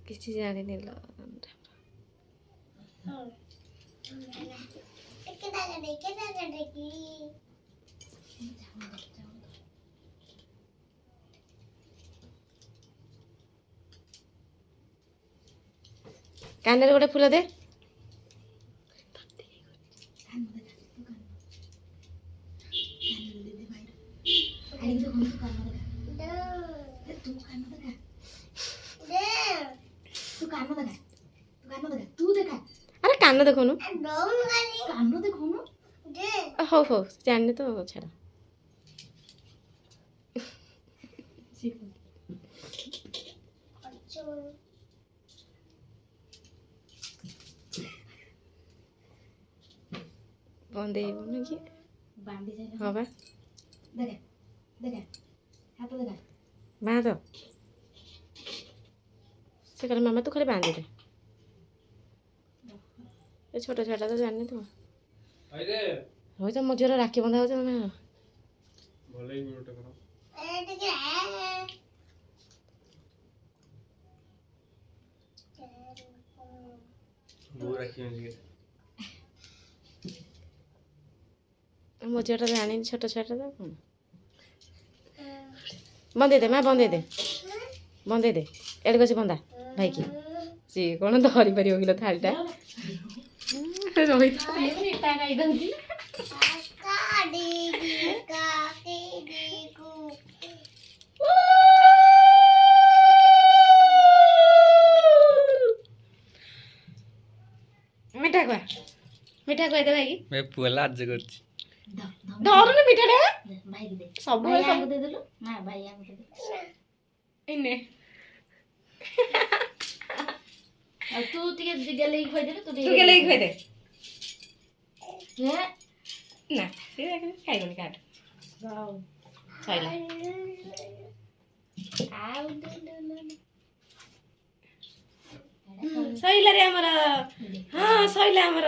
କିଛି ଜାଣିନି ଲୋ। କାନରେ ଗୋଟେ ଫୁଲ ଦେ। ଆରେ କାନ ଦେଖୁନୁ। ହଉ ହଉ ଜାଣିନି ତ ଛାଡ଼। ବନ୍ଦେଇବୁନି କି? ହଁ ବା ବାନ୍ଧ। ସେ କହିଲେ ମାମା ତୁ ଖାଲି ବାନ୍ଧିଦେ। ଏ ଛୋଟ ଛୁଆଟା ତ ଜାଣିନି ତୁ। ହଉ ତ ମୋ ଝିଅର ରାକ୍ଷୀ ବନ୍ଧା ହଉଛି ତମେ। ମୋ ଝିଅଟା ଜାଣିନି ଛୋଟ ଛୁଆଟା ତ କ'ଣ। ବନ୍ଦେଇ ଦେ ମା ବନ୍ଦେଇ ଦେ ବନ୍ଦେଇ ଦେ ଏଡ଼େ ଅଛି ବନ୍ଦା ଭାଇକି। ସିଏ କ'ଣ ଧରିପାରିବ କିଲୋ ଥାଳିଟା ମିଠା ଖୁଆ ମିଠା ଖୁଆଇ ଦେ ଭାଇକି। ପୁଅ ଲାଜ କରୁଛି। ଧରୁନି ମିଠାଟା ସବୁବେଳେ ଏନେ ତୁ ଟିକେ ଗେଲେଇକି ଖୁଆଇଦେଲୁ। ତୁ ତୁ ଗେଲେଇକି ଖୁଆଇଦେ। ନା ସେ ଖାଇବନି କାଠ ସଇଲା। ସଇଲାରେ ଆମର। ହଁ ସଇଲା ଆମର।